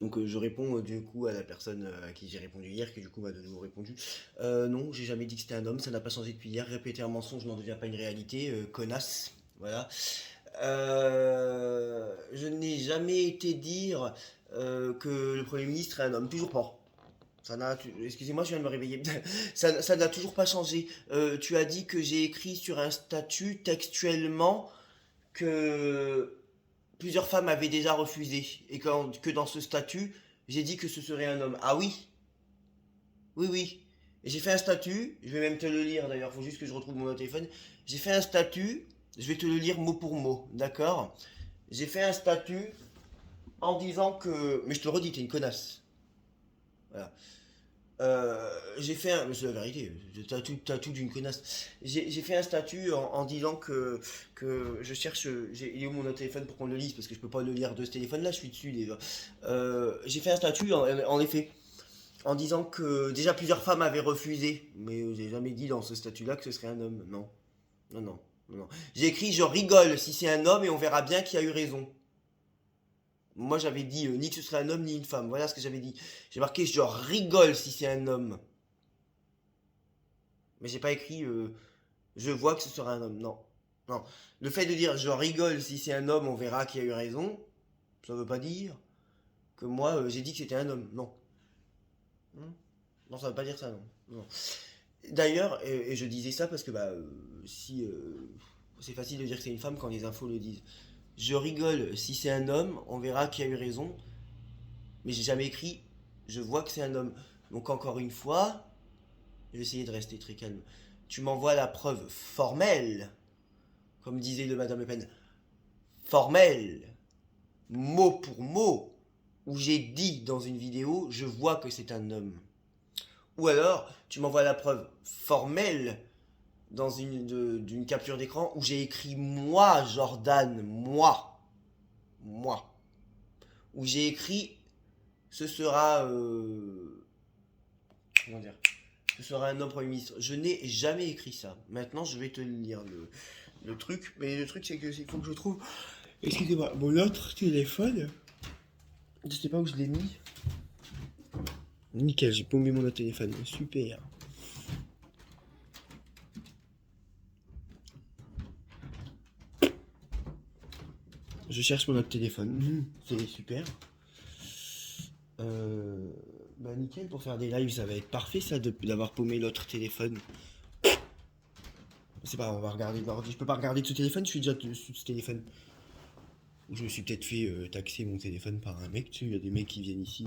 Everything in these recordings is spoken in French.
Donc je réponds du coup à la personne à qui j'ai répondu hier, qui du coup m'a de nouveau répondu. Non, j'ai jamais dit que c'était un homme, ça n'a pas changé depuis hier. Répéter un mensonge n'en devient pas une réalité, connasse. Voilà. Je n'ai jamais été dire que le Premier ministre est un homme, toujours pas. Excusez-moi, je viens de me réveiller. Ça n'a toujours pas changé. Tu as dit que j'ai écrit sur un statut textuellement que plusieurs femmes avaient déjà refusé et que dans ce statut, j'ai dit que ce serait un homme. Ah oui, oui, oui. Et j'ai fait un statut, je vais même te le lire d'ailleurs, faut juste que je retrouve mon téléphone. J'ai fait un statut, je vais te le lire mot pour mot, d'accord? J'ai fait un statut en disant que. Mais je te le redis, t'es une connasse. Voilà. J'ai fait un. Mais c'est la vérité, t'as tout d'une connasse. J'ai fait un statut en disant que je cherche. Il est où mon autre téléphone pour qu'on le lise? Parce que je peux pas le lire de ce téléphone-là, je suis dessus déjà. J'ai fait un statut en effet. En disant que déjà plusieurs femmes avaient refusé. Mais j'ai jamais dit dans ce statut-là que ce serait un homme. Non. Non, non. Non. J'ai écrit je rigole si c'est un homme et on verra bien qui a eu raison. Moi j'avais dit ni que ce serait un homme ni une femme. Voilà ce que j'avais dit. J'ai marqué je rigole si c'est un homme. Mais j'ai pas écrit je vois que ce sera un homme. Non. Non. Le fait de dire je rigole si c'est un homme, on verra qui a eu raison, ça veut pas dire que moi j'ai dit que c'était un homme. Non. Hmm. Non, ça veut pas dire ça, non. Non. D'ailleurs, et je disais ça parce que bah si c'est facile de dire que c'est une femme quand les infos le disent. Je rigole si c'est un homme, on verra qui a eu raison, mais j'ai jamais écrit je vois que c'est un homme. Donc encore une fois, je vais essayer de rester très calme. Tu m'envoies la preuve formelle, comme disait le Madame Le Pen, formelle, mot pour mot, où j'ai dit dans une vidéo je vois que c'est un homme. Ou alors, tu m'envoies la preuve formelle d'une capture d'écran où j'ai écrit moi, Jordan, moi, où j'ai écrit ce sera, comment dire, ce sera un homme Premier ministre. Je n'ai jamais écrit ça. Maintenant, je vais te lire le truc, mais le truc c'est que il faut que je trouve, excusez-moi, mon autre téléphone. Je sais pas où je l'ai mis. Nickel, j'ai paumé mon autre téléphone. Super. Je cherche mon autre téléphone. C'est super. Euh, Bah nickel, pour faire des lives, ça va être parfait ça d'avoir paumé l'autre téléphone. C'est pas, on va regarder de l'ordi. Je peux pas regarder de ce téléphone, je suis déjà dessus de ce téléphone. Je me suis peut-être fait taxer mon téléphone par un mec, tu sais, il y a des mecs qui viennent ici.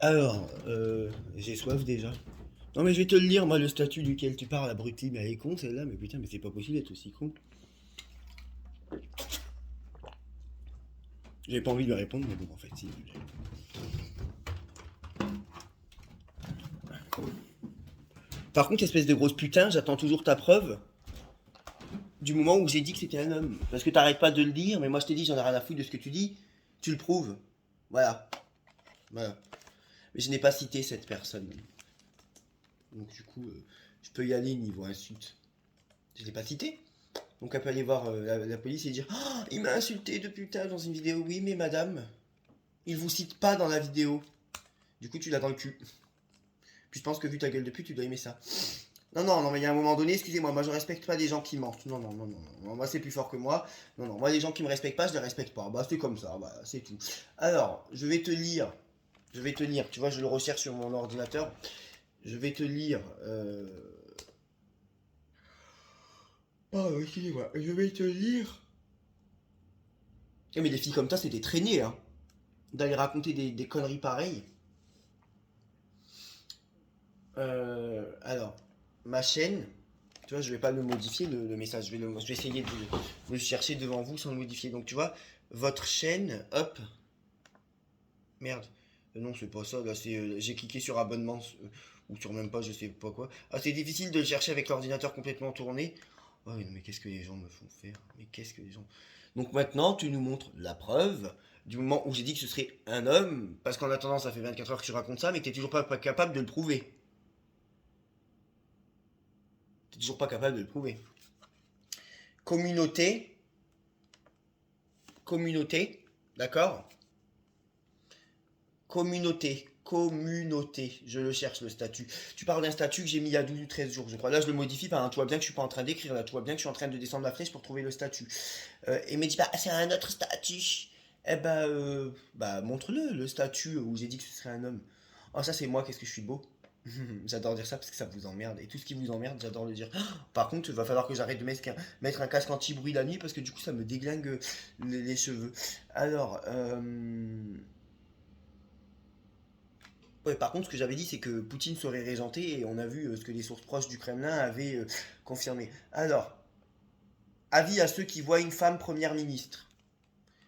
Alors, j'ai soif déjà. Non mais je vais te le lire, moi, le statut duquel tu parles, abruti, mais elle est con celle-là, mais putain, mais c'est pas possible d'être aussi con. J'avais pas envie de lui répondre, mais bon, en fait, si. Par contre, espèce de grosse putain, j'attends toujours ta preuve du moment où j'ai dit que c'était un homme. Parce que t'arrêtes pas de le dire, mais moi je t'ai dit, j'en ai rien à foutre de ce que tu dis, tu le prouves. Voilà. Voilà. Mais je n'ai pas cité cette personne. Donc du coup, je peux y aller niveau insulte. Je l'ai pas cité. Donc elle peut aller voir la police et dire oh, il m'a insulté de putain dans une vidéo. Oui, mais madame, il vous cite pas dans la vidéo. Du coup, tu l'as dans le cul. Puis je pense que vu ta gueule de pute, tu dois aimer ça. Non, non, non, mais il y a un moment donné, excusez-moi, moi je respecte pas des gens qui mentent. Non, non, non, non, non, moi c'est plus fort que moi. Non, non, moi les gens qui me respectent pas, je les respecte pas. Bah c'est comme ça, bah c'est tout. Alors, je vais te lire, tu vois, je le recherche sur mon ordinateur. Je vais te lire. Oh, excusez-moi, je vais te lire. Eh, mais des filles comme toi, c'est des traînées, hein. D'aller raconter des conneries pareilles. Alors, ma chaîne, tu vois, je vais pas le modifier le message, je vais essayer de le chercher devant vous sans le modifier. Donc, tu vois, votre chaîne, hop, merde. Non, c'est pas ça, là, c'est, j'ai cliqué sur abonnement, ou sur même pas, je sais pas quoi. Ah, c'est difficile de le chercher avec l'ordinateur complètement tourné. Oh, non, mais qu'est-ce que les gens me font faire? Mais qu'est-ce que les gens. Donc maintenant, tu nous montres la preuve du moment où j'ai dit que ce serait un homme, parce qu'en attendant, ça fait 24 heures que tu racontes ça, mais que t'es toujours pas capable de le prouver. T'es toujours pas capable de le prouver. Communauté, communauté, d'accord? Communauté, je le cherche le statut. Tu parles d'un statut que j'ai mis il y a 12 ou 13 jours, je crois. Là, je le modifie pas, hein. Tu vois bien que je suis pas en train d'écrire, là. Tu vois bien que je suis en train de descendre la flèche pour trouver le statut. Et il me dit, bah, c'est un autre statut. Eh ben, bah, montre-le, le statut où j'ai dit que ce serait un homme. Oh, ça, c'est moi, qu'est-ce que je suis beau. J'adore dire ça parce que ça vous emmerde. Et tout ce qui vous emmerde, j'adore le dire. Par contre, il va falloir que j'arrête de mettre un casque anti-bruit la nuit parce que du coup, ça me déglingue les cheveux. Alors, ouais, par contre, ce que j'avais dit, c'est que Poutine serait régenté et on a vu ce que les sources proches du Kremlin avaient confirmé. Alors, avis à ceux qui voient une femme première ministre.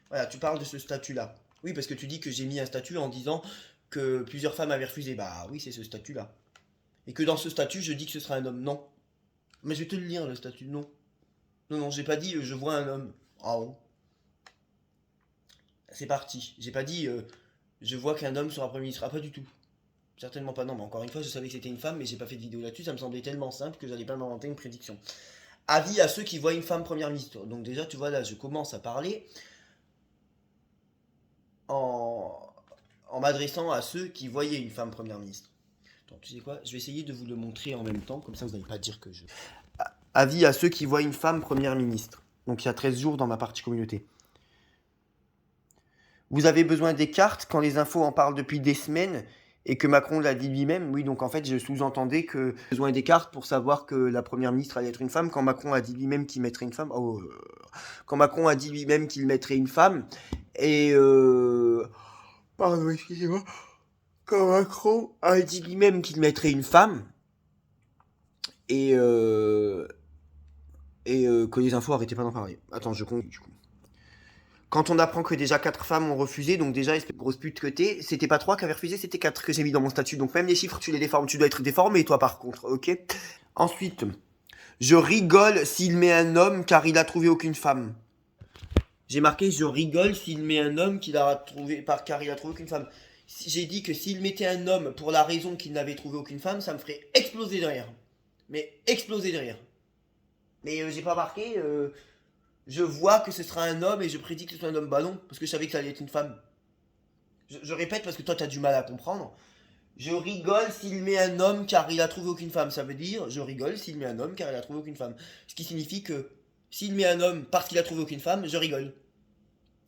Voilà, tu parles de ce statut-là. Oui, parce que tu dis que j'ai mis un statut en disant que plusieurs femmes avaient refusé. Bah oui, c'est ce statut-là. Et que dans ce statut, je dis que ce sera un homme. Non. Mais je vais te le lire, le statut. Non. Non, non, j'ai pas dit je vois un homme. Ah oh. C'est parti. J'ai pas dit je vois qu'un homme sera Premier ministre. Ah, pas du tout. Certainement pas. Non, mais encore une fois, je savais que c'était une femme, mais j'ai pas fait de vidéo là-dessus. Ça me semblait tellement simple que j'allais pas m'inventer une prédiction. Avis à ceux qui voient une femme première ministre. Donc déjà, tu vois, là, je commence à parler en, en m'adressant à ceux qui voyaient une femme première ministre. Attends, tu sais quoi? Je vais essayer de vous le montrer en même temps, comme ça vous n'allez pas dire que je... Avis à ceux qui voient une femme première ministre. Donc il y a 13 jours dans ma partie communauté. Vous avez besoin des cartes quand les infos en parlent depuis des semaines et que Macron l'a dit lui-même. Oui, donc en fait, je sous-entendais que besoin des cartes pour savoir que la première ministre allait être une femme quand Macron a dit lui-même qu'il mettrait une femme. Oh, quand Macron a dit lui-même qu'il mettrait une femme. Et pardon, excusez-moi. Quand Macron a dit lui-même qu'il mettrait une femme et que les infos arrêtaient pas d'en parler. Attends, je compte du coup. Quand on apprend que déjà 4 femmes ont refusé, donc déjà, espèce de grosse pute que t'es, c'était pas 3 qui avaient refusé, c'était 4 que j'ai mis dans mon statut. Donc même les chiffres, tu les déformes. Tu dois être déformé, toi, par contre, ok? Ensuite, je rigole s'il met un homme car il a trouvé aucune femme. J'ai marqué, je rigole s'il met un homme car il a trouvé aucune femme. J'ai dit que s'il mettait un homme pour la raison qu'il n'avait trouvé aucune femme, ça me ferait exploser de rire. Mais exploser de rire. Mais j'ai pas marqué, je vois que ce sera un homme et je prédis que ce soit un homme. Bah non, parce que je savais que ça allait être une femme. Je répète parce que toi t'as du mal à comprendre. Je rigole s'il met un homme car il a trouvé aucune femme. Ça veut dire je rigole s'il met un homme car il a trouvé aucune femme. Ce qui signifie que s'il met un homme parce qu'il a trouvé aucune femme, je rigole.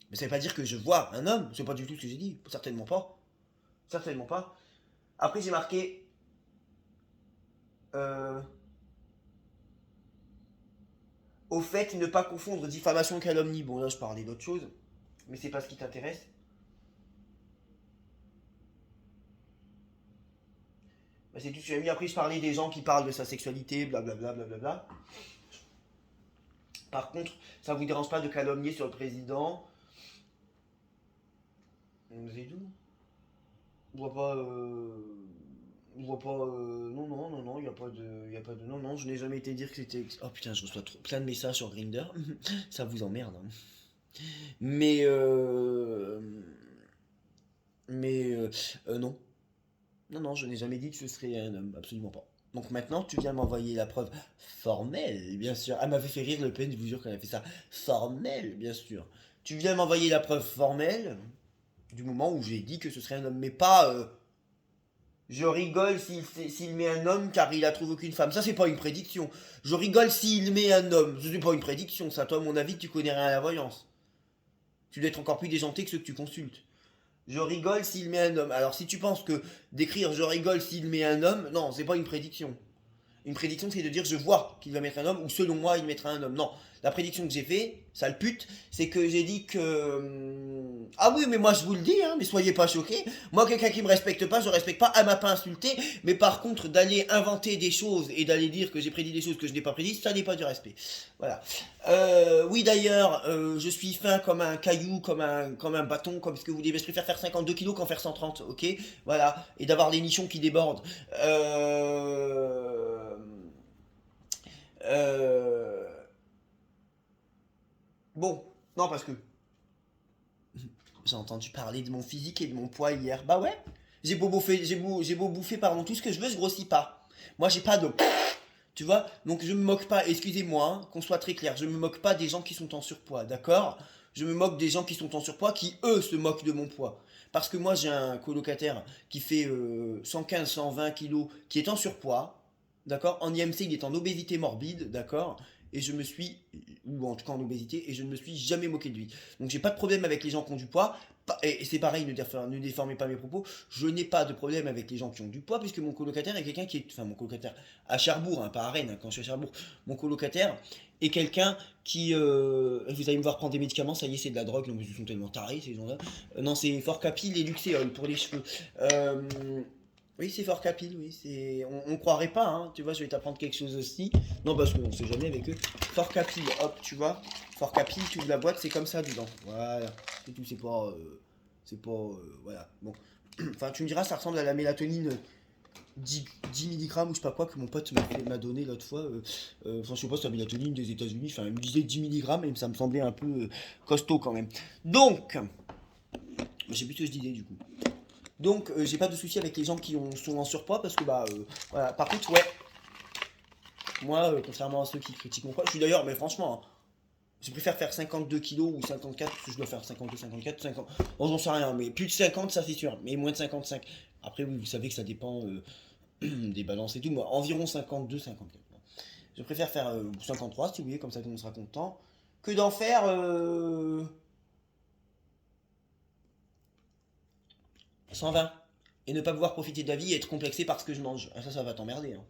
Mais ça veut pas dire que je vois un homme. C'est pas du tout ce que j'ai dit. Certainement pas. Certainement pas. Après j'ai marqué. Euh, Au fait, ne pas confondre diffamation et calomnie. Bon là je parlais d'autre chose. Mais c'est pas ce qui t'intéresse. Bah, c'est tout ce que j'ai mis. Après, je parlais des gens qui parlent de sa sexualité, blablabla, blablabla. Par contre, ça vous dérange pas de calomnier sur le président? C'est tout. Je vois pas. Je vois pas. Non, non, non, non, il n'y a pas de. Y a pas de. Non, non, je n'ai jamais été dire que c'était. Oh putain, je reçois plein de messages sur Grindr. Ça vous emmerde, hein. Mais. Mais. Non. Non, non, je n'ai jamais dit que ce serait un homme, absolument pas. Donc maintenant, tu viens m'envoyer la preuve formelle, bien sûr. Elle m'avait fait rire Le Pen, je vous jure qu'elle a fait ça. Formelle, bien sûr. Tu viens m'envoyer la preuve formelle du moment où j'ai dit que ce serait un homme, mais pas je rigole s'il met un homme car il a trouvé aucune femme. Ça, c'est pas une prédiction. Je rigole s'il met un homme. Ce n'est pas une prédiction, ça. Toi, à mon avis, tu connais rien à la voyance. Tu dois être encore plus déjanté que ceux que tu consultes. Je rigole s'il met un homme. Alors si tu penses que d'écrire je rigole s'il met un homme, non, c'est pas une prédiction. Une prédiction, c'est de dire je vois qu'il va mettre un homme ou selon moi il mettra un homme. Non, la prédiction que j'ai fait, sale pute, c'est que j'ai dit que ah oui, mais moi je vous le dis, hein, mais soyez pas choqués. Moi, quelqu'un qui me respecte pas, je respecte pas. Elle m'a pas insulté, mais par contre d'aller inventer des choses et d'aller dire que j'ai prédit des choses que je n'ai pas prédites, ça n'est pas du respect. Voilà. Oui d'ailleurs, je suis fin comme un caillou, comme un bâton, comme ce que vous dites. Je préfère faire 52 kilos qu'en faire 130, ok? Voilà. Et d'avoir des nichons qui débordent. Euh, Bon, non parce que j'ai entendu parler de mon physique et de mon poids hier. Bah ouais, j'ai beau bouffer pardon tout ce que je veux, je grossis pas. Moi j'ai pas de, tu vois. Donc je me moque pas. Excusez-moi, hein, qu'on soit très clair, je me moque pas des gens qui sont en surpoids, d'accord? Je me moque des gens qui sont en surpoids, qui eux se moquent de mon poids. Parce que moi j'ai un colocataire qui fait 115, 120 kilos, qui est en surpoids, d'accord? En IMC il est en obésité morbide, d'accord? Et je me suis, ou en tout cas en obésité, et je ne me suis jamais moqué de lui. Donc j'ai pas de problème avec les gens qui ont du poids, et c'est pareil, ne déformez pas mes propos, je n'ai pas de problème avec les gens qui ont du poids, puisque mon colocataire est quelqu'un qui est, enfin mon colocataire à Cherbourg, hein, pas à Rennes, hein, quand je suis à Cherbourg, mon colocataire est quelqu'un qui, vous allez me voir prendre des médicaments, ça y est c'est de la drogue, non mais ils sont tellement tarés ces gens-là. Non c'est Forcapil et Luxéol pour les cheveux. Euh, oui, c'est Fort Capil, oui, c'est. On croirait pas, hein, tu vois, je vais t'apprendre quelque chose aussi. Non, parce qu'on sait jamais avec eux. Fort Capil, hop, tu vois. Fort Capil, tu ouvres la boîte, c'est comme ça dedans. Voilà, c'est tout, c'est pas. C'est pas. Voilà, bon. Enfin, tu me diras, ça ressemble à la mélatonine 10 mg ou je sais pas quoi que mon pote m'a donné l'autre fois. Enfin, je sais pas, c'est la mélatonine des États-Unis. Enfin, il me disait 10 mg et ça me semblait un peu costaud quand même. Donc, je sais plus ce que je disais du coup. Donc, j'ai pas de souci avec les gens qui sont en surpoids parce que, bah, voilà. Par contre, ouais, moi, contrairement à ceux qui critiquent mon poids, je suis d'ailleurs, mais franchement, hein, je préfère faire 52 kilos ou 54 parce que je dois faire 52, 54, 50. Bon, j'en sais rien, mais plus de 50, ça c'est sûr, mais moins de 55. Après, oui, vous savez que ça dépend des balances et tout, moi, environ 52, 54. Bon. Je préfère faire 53 si vous voulez, comme ça tout le monde sera content, que d'en faire 120 et ne pas pouvoir profiter de la vie et être complexé par ce que je mange. Ah, ça va t'emmerder. Hein.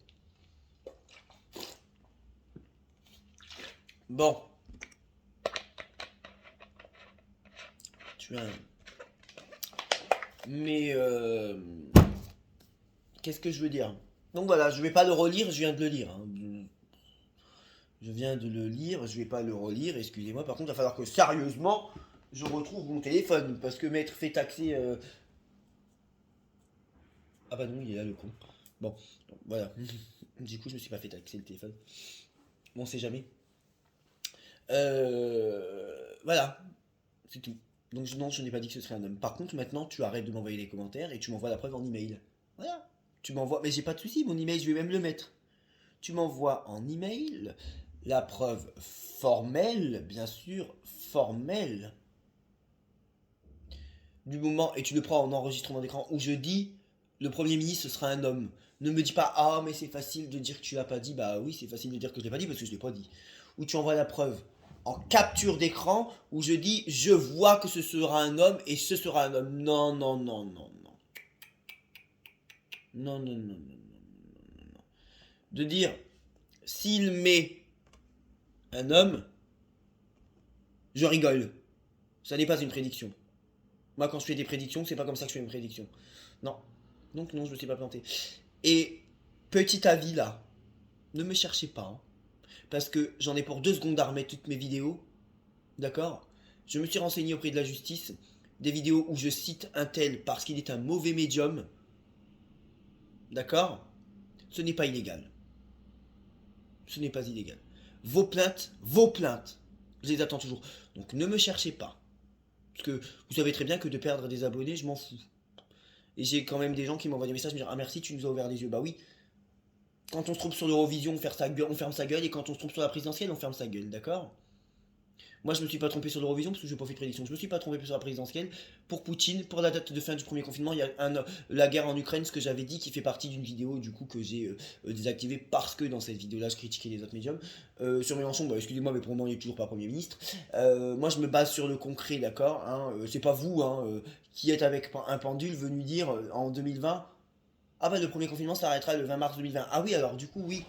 Bon, tu as. Mais qu'est-ce que je veux dire? Donc voilà, je vais pas le relire, je viens de le lire. Hein. Je viens de le lire, je vais pas le relire, excusez-moi. Par contre, il va falloir que sérieusement, je retrouve mon téléphone. Parce que m'être fait taxer. Ah bah non, il est là le con. Bon, voilà. Du coup, je me suis pas fait taxer le téléphone. Bon, on sait jamais. Voilà, c'est tout. Donc non, je n'ai pas dit que ce serait un homme. Par contre, maintenant, tu arrêtes de m'envoyer les commentaires et tu m'envoies la preuve en email. Voilà. Tu m'envoies, mais j'ai pas de souci, mon email, je vais même le mettre. Tu m'envoies en email la preuve formelle, bien sûr, formelle, du moment, et tu le prends en enregistrement d'écran, où je dis, le Premier ministre, ce sera un homme. Ne me dis pas, ah, mais c'est facile de dire que tu l'as pas dit. Bah oui, c'est facile de dire que je l'ai pas dit parce que je l'ai pas dit. Où tu envoies la preuve en capture d'écran, où je dis, je vois que ce sera un homme et ce sera un homme. Non, non, non, non, non. Non, non, non, non, non, non, non. De dire, s'il met un homme, je rigole. Ça n'est pas une prédiction. Moi, quand je fais des prédictions, c'est pas comme ça que je fais une prédiction. Non. Donc non, je me suis pas planté. Et petit avis là, ne me cherchez pas. Hein, parce que j'en ai pour 2 secondes à remettre toutes mes vidéos. D'accord? Je me suis renseigné auprès de la justice. Des vidéos où je cite un tel parce qu'il est un mauvais médium. D'accord? Ce n'est pas illégal. Ce n'est pas illégal. Vos plaintes, je les attends toujours. Donc ne me cherchez pas. Parce que vous savez très bien que de perdre des abonnés, je m'en fous. Et j'ai quand même des gens qui m'envoient des messages me dire ah merci, tu nous as ouvert les yeux. Bah oui. Quand on se trompe sur l'Eurovision, on ferme sa gueule. Et quand on se trompe sur la présidentielle, on ferme sa gueule. D'accord? Moi, je me suis pas trompé sur l'Eurovision parce que je n'ai pas fait de prédiction. Je me suis pas trompé sur la présidentielle. Pour Poutine, pour la date de fin du premier confinement, il y a la guerre en Ukraine, ce que j'avais dit, qui fait partie d'une vidéo du coup que j'ai désactivée parce que dans cette vidéo-là, je critiquais les autres médiums. Sur Mélenchon, bah, excusez-moi, mais pour le moment, il n'est toujours pas Premier ministre. Moi, je me base sur le concret, d'accord hein, c'est pas vous hein, qui êtes avec un pendule venu dire en 2020 ah bah le premier confinement s'arrêtera le 20 mars 2020. Ah oui, alors du coup, oui.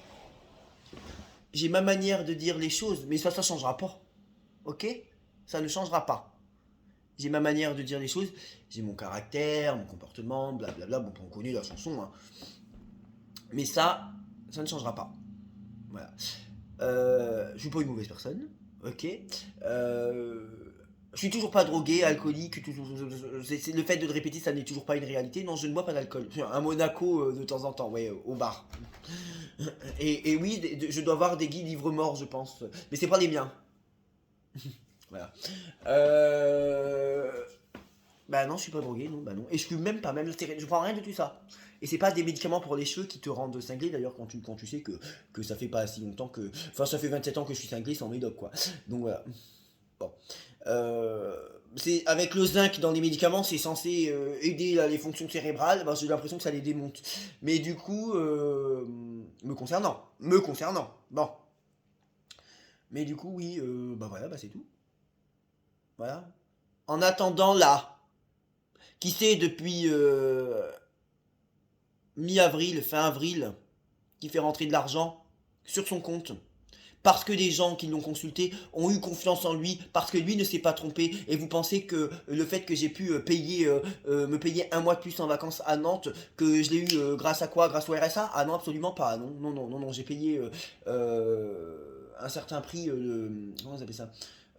J'ai ma manière de dire les choses, mais ça changera pas. Ok? Ça ne changera pas. J'ai ma manière de dire les choses, j'ai mon caractère, mon comportement, blablabla. Bon, on connaît la chanson, hein. Mais ça ne changera pas. Voilà. Je suis pas une mauvaise personne, ok. Je suis toujours pas drogué, alcoolique. Le fait de le répéter, ça n'est toujours pas une réalité. Non, je ne bois pas d'alcool. Un Monaco de temps en temps, ouais, au bar. Et oui, je dois avoir des guides livres morts, je pense. Mais c'est pas les miens. Voilà. Bah non, je suis pas drogué, non, bah non. Et je fume même pas, même je prends rien de tout ça. Et c'est pas des médicaments pour les cheveux qui te rendent cinglé d'ailleurs quand tu sais que ça fait pas si longtemps que. Enfin, ça fait 27 ans que je suis cinglé sans médoc, quoi. Donc voilà. Bon. Euh, c'est avec le zinc dans les médicaments, c'est censé aider là, les fonctions cérébrales. Ben, j'ai l'impression que ça les démonte. Mais du coup, me concernant, bon. Mais du coup, oui, bah voilà, bah c'est tout. Voilà. En attendant là, qui sait depuis mi-avril, fin avril, qui fait rentrer de l'argent sur son compte parce que des gens qui l'ont consulté ont eu confiance en lui, parce que lui ne s'est pas trompé, et vous pensez que le fait que j'ai pu me payer un mois de plus en vacances à Nantes, que je l'ai eu grâce à quoi? Grâce au RSA? Ah non, absolument pas, non, non, non, non, non, j'ai payé un certain prix, comment vous appelez ça?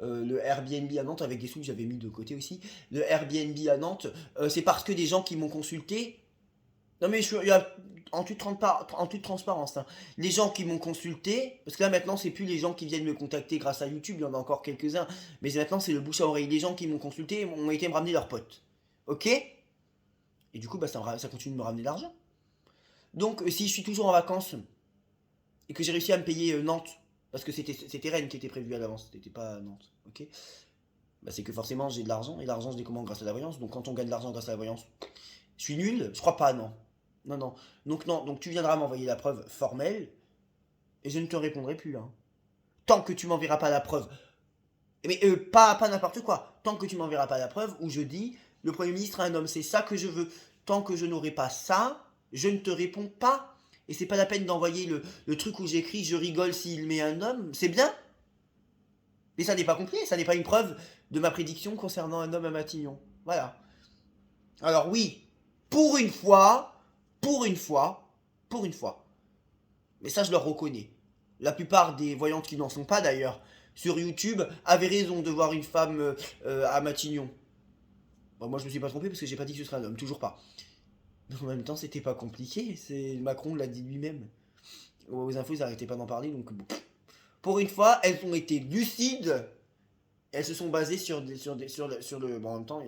Le Airbnb à Nantes avec des sous que j'avais mis de côté aussi. Le Airbnb à Nantes, c'est parce que des gens qui m'ont consulté. Non mais il y a, en toute transparence, hein. Les gens qui m'ont consulté, parce que là maintenant c'est plus les gens qui viennent me contacter grâce à YouTube, il y en a encore quelques-uns, mais maintenant c'est le bouche à oreille. Les gens qui m'ont consulté ont été me ramener leurs potes. Ok? Et du coup bah, ça continue de me ramener de l'argent. Donc si je suis toujours en vacances et que j'ai réussi à me payer Nantes, parce que c'était Rennes qui était prévu à l'avance, c'était pas Nantes, ok? Bah, c'est que forcément j'ai de l'argent, et l'argent je l'ai comment grâce à la voyance, donc quand on gagne de l'argent grâce à la voyance, je suis nul? Je crois pas, non. Non, non. Donc non, donc tu viendras m'envoyer la preuve formelle et je ne te répondrai plus, hein. Tant que tu m'enverras pas la preuve. Mais pas n'importe quoi. Tant que tu m'enverras pas la preuve où je dis le Premier ministre est un homme, c'est ça que je veux. Tant que je n'aurai pas ça, je ne te réponds pas. Et c'est pas la peine d'envoyer le truc où j'écris je rigole s'il met un homme. C'est bien. Mais ça n'est pas compris, ça n'est pas une preuve de ma prédiction concernant un homme à Matignon. Voilà. Alors oui, pour une fois, pour une fois, pour une fois. Mais ça, je leur reconnais. La plupart des voyantes qui n'en sont pas d'ailleurs, sur YouTube, avaient raison de voir une femme à Matignon. Bon, moi, je me suis pas trompé parce que j'ai pas dit que ce serait un homme, toujours pas. Mais en même temps, c'était pas compliqué. C'est Macron l'a dit lui-même. Aux infos, ils arrêtaient pas d'en parler, donc bon. Pour une fois, elles ont été lucides. Elles se sont basées sur le. Bon, en même temps,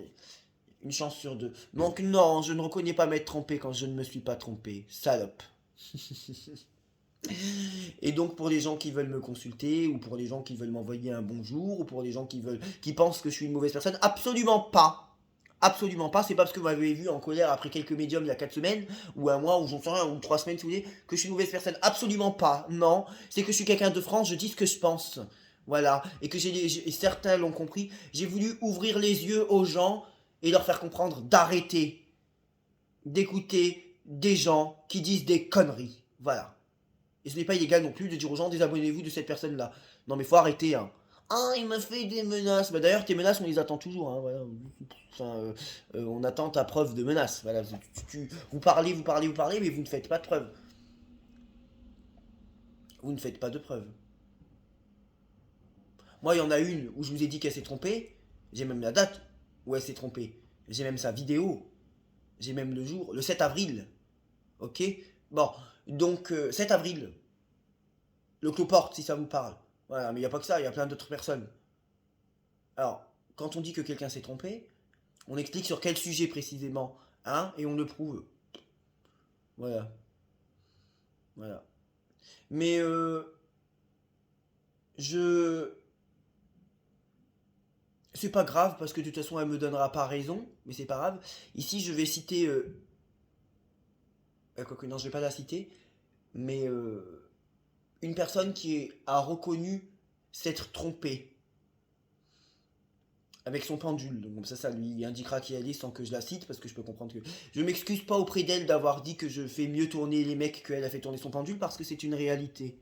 une chance sur deux. Donc non, je ne reconnais pas m'être trompé quand je ne me suis pas trompé. Salope. Et donc pour les gens qui veulent me consulter, ou pour les gens qui veulent m'envoyer un bonjour, ou pour les gens qui pensent que je suis une mauvaise personne, absolument pas. Absolument pas, c'est pas parce que vous m'avez vu en colère après quelques médiums il y a 4 semaines, ou un mois, ou j'en sais rien, ou 3 semaines si vous voulez, que je suis une mauvaise personne. Absolument pas, non. C'est que je suis quelqu'un de France, je dis ce que je pense. Voilà. Et que et certains l'ont compris, j'ai voulu ouvrir les yeux aux gens et leur faire comprendre d'arrêter d'écouter des gens qui disent des conneries. Voilà. Et ce n'est pas illégal non plus de dire aux gens désabonnez-vous de cette personne-là. Non mais faut arrêter, hein. Ah, il m'a fait des menaces. Bah d'ailleurs, tes menaces, on les attend toujours, hein, voilà. Enfin, on attend ta preuve de menace. Voilà. Vous parlez, vous parlez, vous parlez, mais vous ne faites pas de preuve. Vous ne faites pas de preuve. Moi, il y en a une où je vous ai dit qu'elle s'est trompée. J'ai même la date où elle s'est trompée. J'ai même sa vidéo. J'ai même le jour, le 7 avril. Ok? Bon, donc 7 avril, le Cloporte, si ça vous parle. Voilà, mais il n'y a pas que ça, il y a plein d'autres personnes. Alors, quand on dit que quelqu'un s'est trompé, on explique sur quel sujet précisément, hein, et on le prouve. Voilà, voilà. Mais je... C'est pas grave, parce que de toute façon, elle me donnera pas raison, mais c'est pas grave. Ici, je vais citer... quoique, non, je vais pas la citer, mais une personne a reconnu s'être trompée avec son pendule. Donc comme ça lui indiquera qui elle est sans que je la cite, parce que je peux comprendre que... Je m'excuse pas auprès d'elle d'avoir dit que je fais mieux tourner les mecs qu'elle a fait tourner son pendule, parce que c'est une réalité.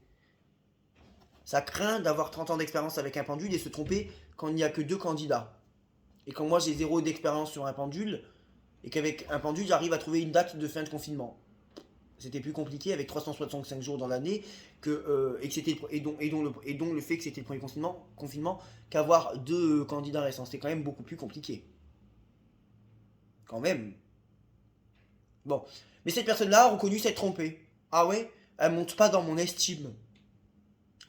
Ça craint d'avoir 30 ans d'expérience avec un pendule et se tromper quand il n'y a que deux candidats. Et quand moi j'ai zéro d'expérience sur un pendule, et qu'avec un pendule j'arrive à trouver une date de fin de confinement. C'était plus compliqué avec 365 jours dans l'année et, dont le fait que c'était le premier confinement qu'avoir deux candidats récents. C'était quand même beaucoup plus compliqué. Quand même. Bon. Mais cette personne-là a reconnu s'être trompée. Ah ouais? Elle monte pas dans mon estime.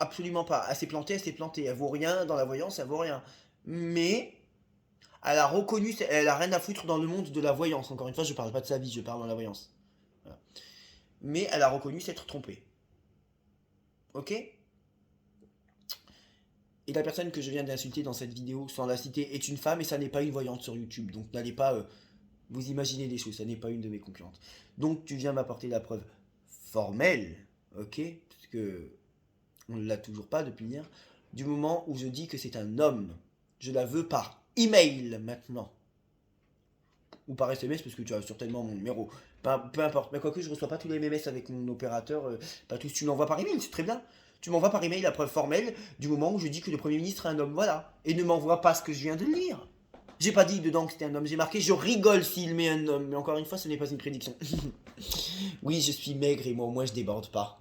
Absolument pas. Elle s'est plantée, elle s'est plantée. Elle vaut rien dans la voyance, elle vaut rien. Mais elle a reconnu, elle a rien à foutre dans le monde de la voyance. Encore une fois, je parle pas de sa vie, je parle dans la voyance. Voilà. Mais elle a reconnu s'être trompée. Ok? Et la personne que je viens d'insulter dans cette vidéo, sans la citer, est une femme et ça n'est pas une voyante sur YouTube. Donc n'allez pas vous imaginer des choses, ça n'est pas une de mes concurrentes. Donc tu viens m'apporter la preuve formelle, ok, parce que on ne l'a toujours pas depuis hier, du moment où je dis que c'est un homme. Je la veux par email maintenant. Ou par SMS, parce que tu as certainement mon numéro. Peu importe. Mais quoique je reçois pas tous les MMS avec mon opérateur, pas tous. Tu l'envoies par email, c'est très bien. Tu m'envoies par email la preuve formelle du moment où je dis que le Premier ministre est un homme. Voilà. Et ne m'envoie pas ce que je viens de lire. J'ai pas dit dedans que c'était un homme, j'ai marqué je rigole s'il met un homme. Mais encore une fois, ce n'est pas une prédiction. Oui, je suis maigre et moi au moins je déborde pas.